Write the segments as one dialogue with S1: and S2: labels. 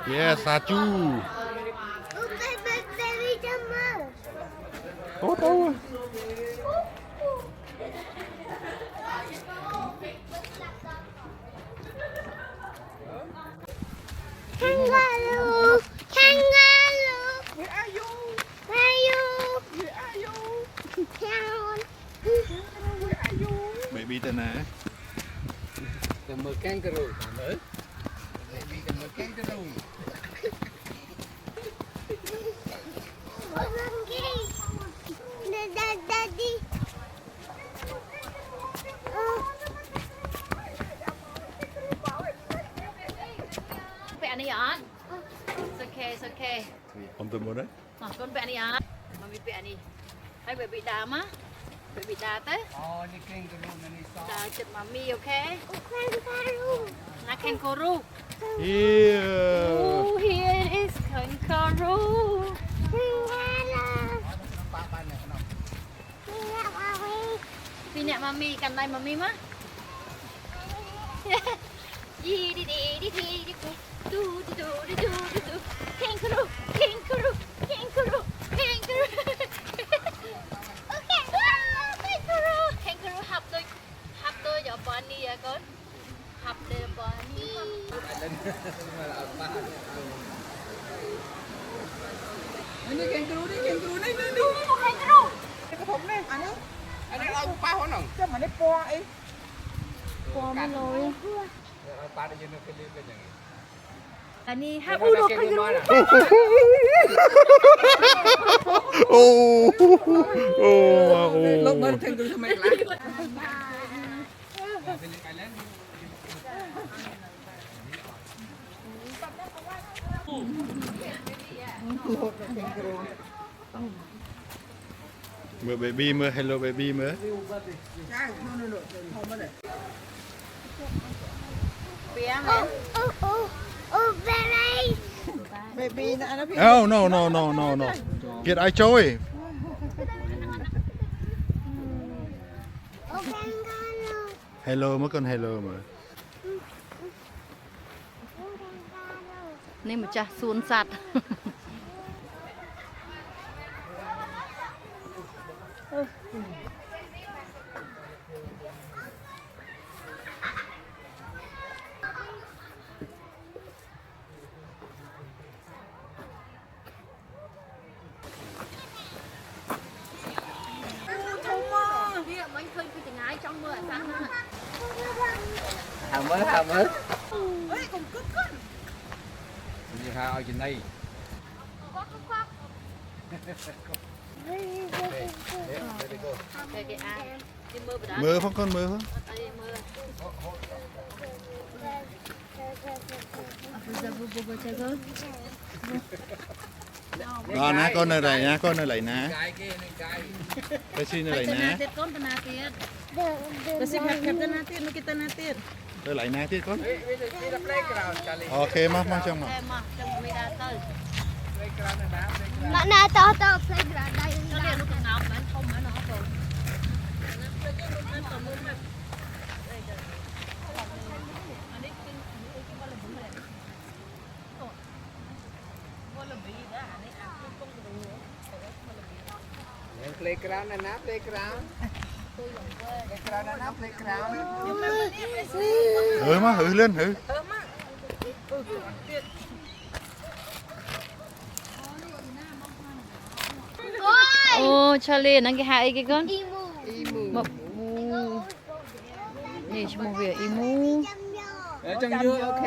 S1: Yes, Saju. Oh, tahu.
S2: Kangaroo, kangaroo.
S3: Where are you?
S2: Where you?
S3: Where are you?
S2: Down.
S3: Where are you?
S1: Baby tenang.
S4: Cầm mực kangaroo, cầm mực. Baby cầm mực kangaroo.
S2: Daddy.
S5: Vẽ này on. It's okay, it's okay.
S1: Om tu mana?
S5: Con vẽ này on. Mami vẽ này. Hay bị đá má. Bị đá tới.
S4: Oh, ni kangaroo na ni so.
S5: Đá chật mami, okay?
S2: Kangaroo.
S5: Là kangaroo.
S1: Here.
S5: Oh, here is kangaroo.
S2: Kangaroo.
S4: Pa pa na no.
S5: Phi nè mami, cầm tay mami má. Đi đi đi đi đi đi. Du du du du du du. Kangaroo, kangaroo, kangaroo, kangaroo. Kangaroo hấp đôi cho bunny à con. Hấp đôi bunny.
S4: Ni kangaroo ni kangaroo ni ni.
S5: Kangaroo.
S3: Cái thùng này, anh ấy.
S4: Anh ấy ông pa hon nong.
S3: Chứ mà nó po ấy.
S5: Po mới lôi.
S4: Pa đi nó cái lên cái gì.
S5: Anh đi hấp được kangaroo.
S1: Oh. Oh.
S4: Lúc
S1: Oh.
S4: mới kangaroo sao mày lại.
S1: Mơ baby mơ hello baby mơ.
S3: Cái nó được không mới này.
S5: Bia mà.
S2: Baby.
S3: Baby nó anh nó
S1: Oh no no no no no. Get ai chơi.
S2: Kangaroo.
S1: Hello mơ con hello mơ.
S5: Nên một cha xuân sạt. Bia mình khơi cái tiếng ái trong mưa sáng nữa.
S4: Hàm mới hàm mới.
S3: Ê, còn cướp cướp.
S4: Gì ha ở trên đây.
S5: Cái ai? Đi mưa bữa đó.
S1: Mơ phong con mơ phong.
S5: Đi mưa. Giờ vừa chơi gớm.
S1: Đó ná con nơi này nha, con nơi này ná.
S4: Cái kia này cái.
S1: Cái xin nơi này
S5: Tên
S1: ná.
S5: tiết con tên tiết.
S3: Kasi phép tên natin, makita natin.
S1: Nơi lại ná tiết con.
S4: Đây là playground kali.
S1: Ok má trong mà.
S5: Em mà trong mi ra tới.
S4: Playground là đá playground.
S2: Nè to playground đây.
S5: Nó liền lúc nào mà không mà nó rồi.
S4: Playground là ná playground. Playground là ná playground.
S1: Má hử lên hử.
S5: Ô, Charlie, nó cái hai cái con.
S2: Imu.
S5: Một. Nè, cho một việc imu.
S4: Ở trong dưa ok.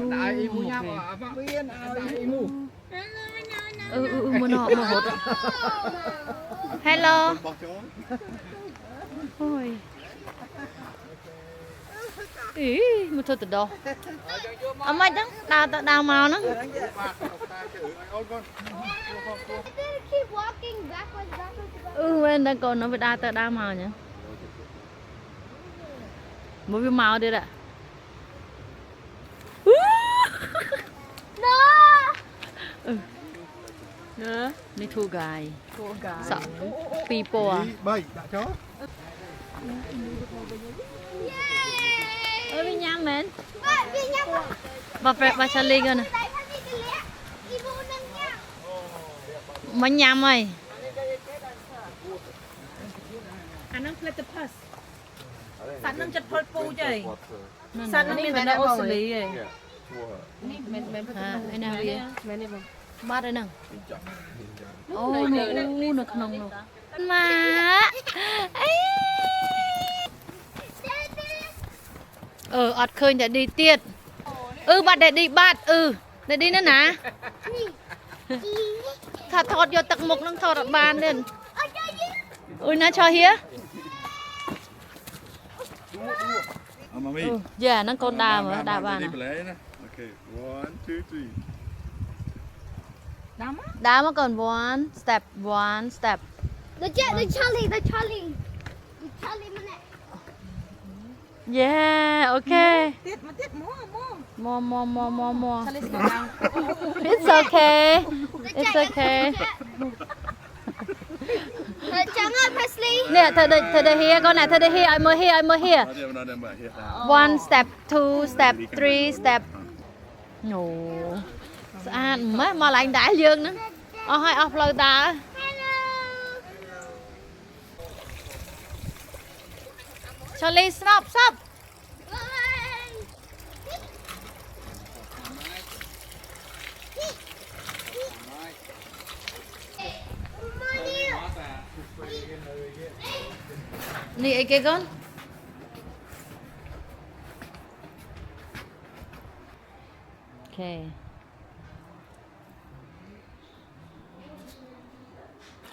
S4: Đại imu nha mà. Viên imu.
S5: Mà nó mà hột. Hello. Ôi. Ý, mà thôi từ đâu. Mày đó, đào màu nó.
S2: Keep walking backwards.
S5: Bên đang còn nó phải đào màu nhỉ. Một cái màu đi đã.
S2: No.
S5: Nữa, này thua gài. Sợ. People à.
S1: Bay, đã chó.
S2: Yay!
S5: ơi bị nhám mến
S2: Đi nha.
S5: bà Charlie cơ nè
S2: Tại sao đi cái lẹ? Ibu nang nha.
S5: mình nhám ơi
S3: anh đang platypus sẵn đang chặt phơi phu chơi sẵn đang miền Tây Australia ấy
S5: à đây nào vậy bát đây nè ô nó không luôn mà ọt khơi để đi tiệt bát để đi bát để đi nữa nè thọt vô tận mục nó thọt ọt bàn lên nó cho hía
S1: Mami.
S5: dạ nó con đào mà đào bàn à
S1: Okay, 1, 2, 3.
S5: đá mà còn one step
S2: The Charlie. The Charlie mana?
S5: yeah okay
S3: tiết
S5: more
S3: Charlie sit down
S5: it's okay it's okay
S2: Chẳng ơi Presley.
S5: nè thời đây here con này thời đây here I'm here
S1: Ada mbak here.
S5: one step two step three step no anh mà lại đá dương nữa hai offload ta Charlie stop nè ấy kia con okay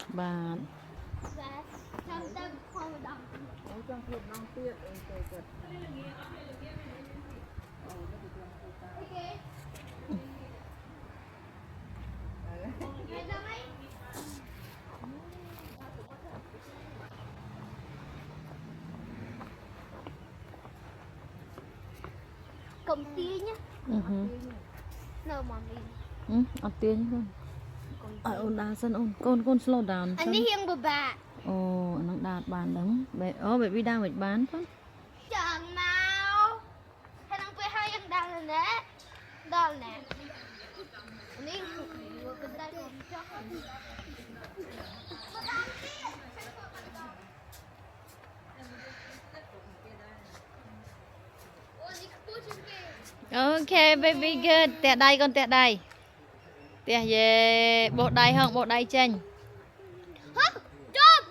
S5: bạn
S2: Cầm tia nhá. No, mommy.
S5: ở tiền con ôn đá sân con slow down
S2: Anh đi hiên bờ bạ.
S5: ồ nó đạt bàn đắng bởi vì đang bị bán con
S2: Chẳng mau. Hay đang quay hai yang đang nè. Đó nè. Ini gua kedai kocok.
S5: ok baby good tẹt đây con tẹt đây tẹt về bộ đây không bộ đây chênh
S2: Stop.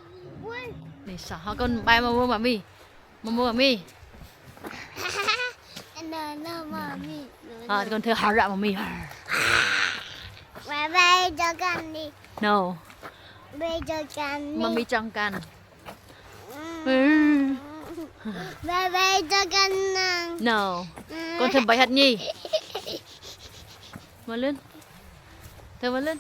S2: Wait.
S5: để sợ con bay mà mua mi
S2: No, mommy.
S5: con thưa hả rạ mà mi
S2: Bye bye cho con đi.
S5: no
S2: Bye cho con đi.
S5: mami trong can
S2: Bye bye cho con nè.
S5: no con thầm bày hạt nhi mà lên thơm mà lên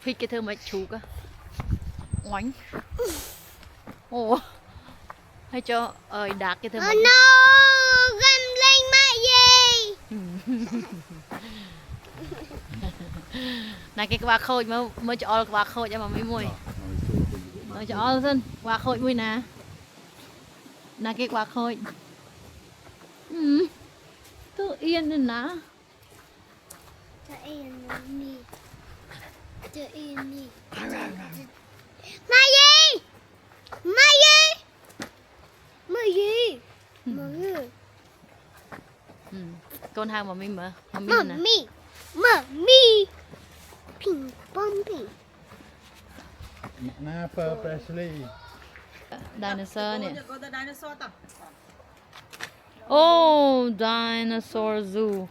S5: phi cái thơm mà chú cơ oánh ồ hay cho đạt cái thơm
S2: Oh no, gambling mẹ gì?
S5: này cái quà khôi mới cho quà khôi cho mà mấy mùi mới cho dân quà khôi mùi nè này cái quà khôi tự yên lên ná
S2: Cho yên đi. Cho yên đi. Mày gì? Mày gì? Mày gì? Mày
S5: con hàng mà mình mở mà mình nè
S2: Mummy. Mummy. Ping pong ping.
S1: Kenapa Presley?
S5: dinosaur nè
S3: có the dinosaur ta
S5: oh dinosaur zoo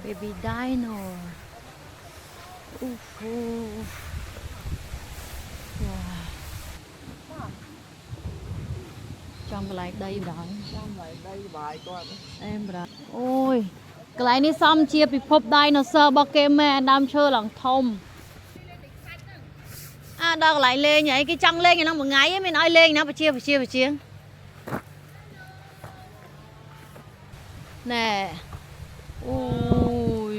S5: baby dino wow. Trong lại đây rồi
S3: bài con
S5: em rồi ôi cái nàyนี่ซ่อมเชียร์พิภพไดโนเสาร์บอกเกมแม่ดำเชื่อหลังทมđâu lại lên nhảy cái chân lên thì nó một ngày ấy mới nói lên nó phải chia แน่อุ้ย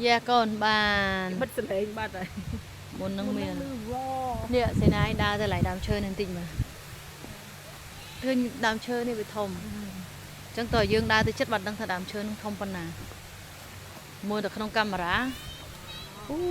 S5: แย่ก่อนบาน
S3: บดเสลงบาดเลย
S5: บนน้องเมียนเนี่ยเสนายดาแต่หลายดามเชิญนั่นติ่งมาเพื่อนดามเชิญนี่ไปทมจังต่อยืงดาแต่chấtบัดดังถ้าดามเชิญทมปนนามัวแต่ขนมกำมะระอู้